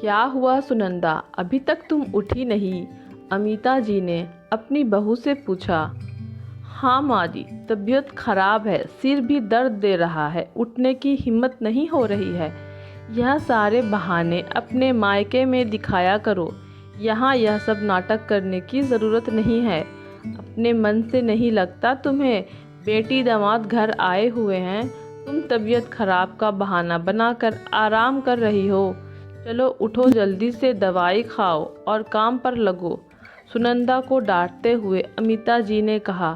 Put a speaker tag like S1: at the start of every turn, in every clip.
S1: क्या हुआ सुनंदा, अभी तक तुम उठी नहीं? अमिता जी ने अपनी बहू से पूछा। हाँ माँ जी, तबीयत खराब है, सिर भी दर्द दे रहा है, उठने की हिम्मत नहीं हो रही है। यह सारे बहाने अपने मायके में दिखाया करो, यहाँ यह सब नाटक करने की ज़रूरत नहीं है। अपने मन से नहीं लगता तुम्हें? बेटी दामाद घर आए हुए हैं, तुम तबीयत खराब का बहाना बनाकर आराम कर रही हो। चलो उठो, जल्दी से दवाई खाओ और काम पर लगो। सुनंदा को डांटते हुए अमिता जी ने कहा।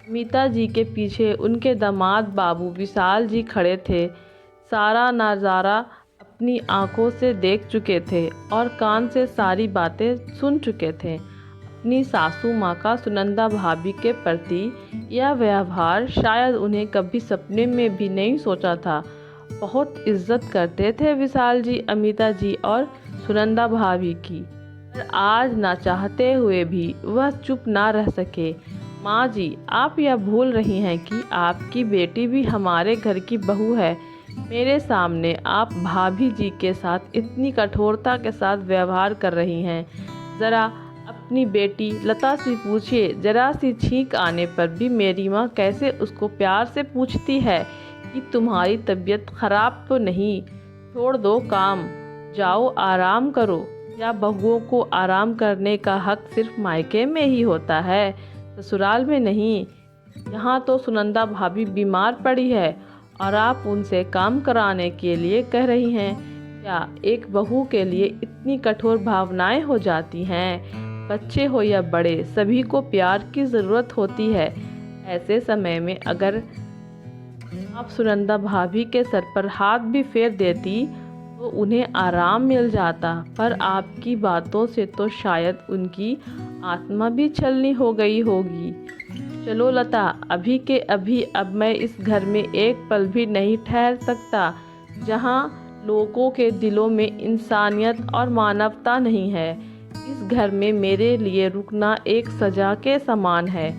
S1: अमिता जी के पीछे उनके दामाद बाबू विशाल जी खड़े थे। सारा नज़ारा अपनी आंखों से देख चुके थे और कान से सारी बातें सुन चुके थे। अपनी सासू माँ का सुनंदा भाभी के प्रति यह व्यवहार शायद उन्हें कभी सपने में भी नहीं सोचा था। बहुत इज्जत करते थे विशाल जी अमिता जी और सुनंदा भाभी की, पर आज ना चाहते हुए भी वह चुप ना रह सके। माँ जी, आप यह भूल रही हैं कि आपकी बेटी भी हमारे घर की बहू है। मेरे सामने आप भाभी जी के साथ इतनी कठोरता के साथ व्यवहार कर रही हैं। ज़रा अपनी बेटी लता से पूछिए, जरा सी छींक आने पर भी मेरी माँ कैसे उसको प्यार से पूछती है कि तुम्हारी तबीयत खराब तो नहीं? छोड़ दो काम, जाओ आराम करो। या बहुओं को आराम करने का हक सिर्फ मायके में ही होता है, ससुराल में नहीं? यहाँ तो सुनंदा भाभी बीमार पड़ी है और आप उनसे काम कराने के लिए कह रही हैं। क्या एक बहू के लिए इतनी कठोर भावनाएं हो जाती हैं? बच्चे हो या बड़े, सभी को प्यार की ज़रूरत होती है। ऐसे समय में अगर आप सुनंदा भाभी के सर पर हाथ भी फेर देती तो उन्हें आराम मिल जाता, पर आपकी बातों से तो शायद उनकी आत्मा भी छलनी हो गई होगी। चलो लता, अभी के अभी अब मैं इस घर में एक पल भी नहीं ठहर सकता जहाँ लोगों के दिलों में इंसानियत और मानवता नहीं है। इस घर में मेरे लिए रुकना एक सजा के समान है।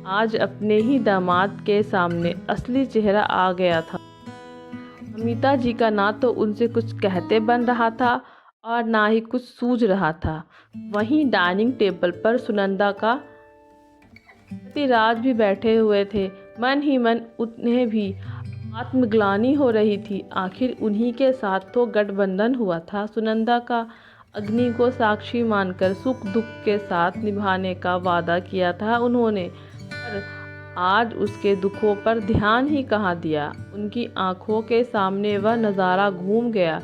S1: आज अपने ही दामाद के सामने असली चेहरा आ गया था। अमिता जी का ना तो उनसे कुछ कहते बन रहा था और ना ही कुछ सूझ रहा था। वहीं डाइनिंग टेबल पर सुनंदा का पतिराज भी बैठे हुए थे। मन ही मन उन्हें भी आत्मग्लानि हो रही थी। आखिर उन्हीं के साथ तो गठबंधन हुआ था। सुनंदा का अग्नि को साक्षी मानकर सुख दुख के साथ निभाने का वादा किया था उन्होंने, पर आज उसके दुखों पर ध्यान ही कहाँ दिया। उनकी आंखों के सामने वह नज़ारा घूम गया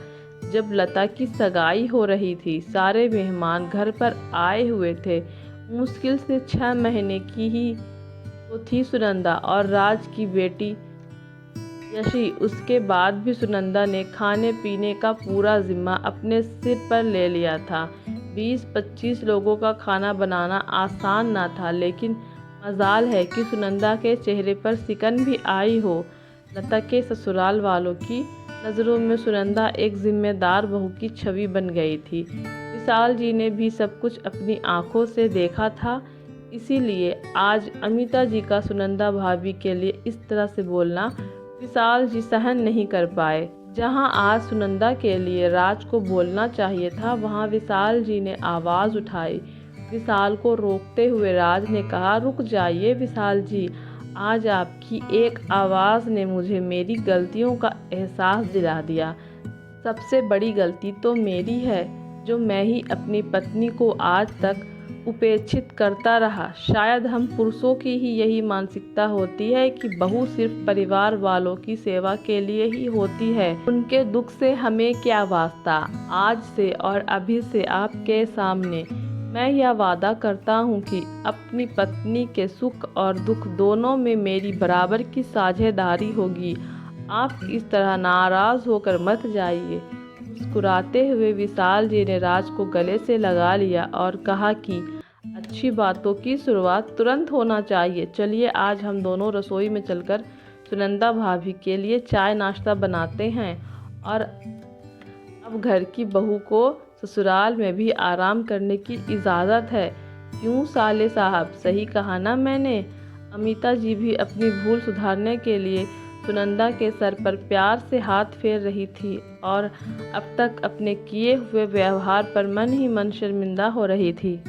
S1: जब लता की सगाई हो रही थी। सारे मेहमान घर पर आए हुए थे। मुश्किल से 6 महीने की ही तो थी सुनंदा और राज की बेटी यशी। उसके बाद भी सुनंदा ने खाने पीने का पूरा जिम्मा अपने सिर पर ले लिया था। 20-25 लोगों का खाना बनाना आसान ना था, लेकिन मजाल है कि सुनंदा के चेहरे पर सिकन भी आई हो। लता के ससुराल वालों की नज़रों में सुनंदा एक जिम्मेदार बहू की छवि बन गई थी। विशाल जी ने भी सब कुछ अपनी आंखों से देखा था, इसीलिए आज अमिता जी का सुनंदा भाभी के लिए इस तरह से बोलना विशाल जी सहन नहीं कर पाए। जहां आज सुनंदा के लिए राज को बोलना चाहिए था, वहां विशाल जी ने आवाज़ उठाई। विशाल को रोकते हुए राज ने कहा, रुक जाइए विशाल जी, आज आपकी एक आवाज़ ने मुझे मेरी गलतियों का एहसास दिला दिया। सबसे बड़ी गलती तो मेरी है जो मैं ही अपनी पत्नी को आज तक उपेक्षित करता रहा। शायद हम पुरुषों की ही यही मानसिकता होती है कि बहू सिर्फ परिवार वालों की सेवा के लिए ही होती है, उनके दुख से हमें क्या वास्ता। आज से और अभी से आपके सामने मैं यह वादा करता हूँ कि अपनी पत्नी के सुख और दुख दोनों में मेरी बराबर की साझेदारी होगी। आप इस तरह नाराज़ होकर मत जाइए। मुस्कुराते हुए विशाल जी ने राज को गले से लगा लिया और कहा कि अच्छी बातों की शुरुआत तुरंत होना चाहिए। चलिए आज हम दोनों रसोई में चलकर सुनंदा भाभी के लिए चाय नाश्ता बनाते हैं और अब घर की बहू को ससुराल में भी आराम करने की इजाज़त है। क्यों साले साहब, सही कहा ना मैंने? अमिता जी भी अपनी भूल सुधारने के लिए सुनंदा के सर पर प्यार से हाथ फेर रही थी। और अब तक अपने किए हुए व्यवहार पर मन ही मन शर्मिंदा हो रही थी।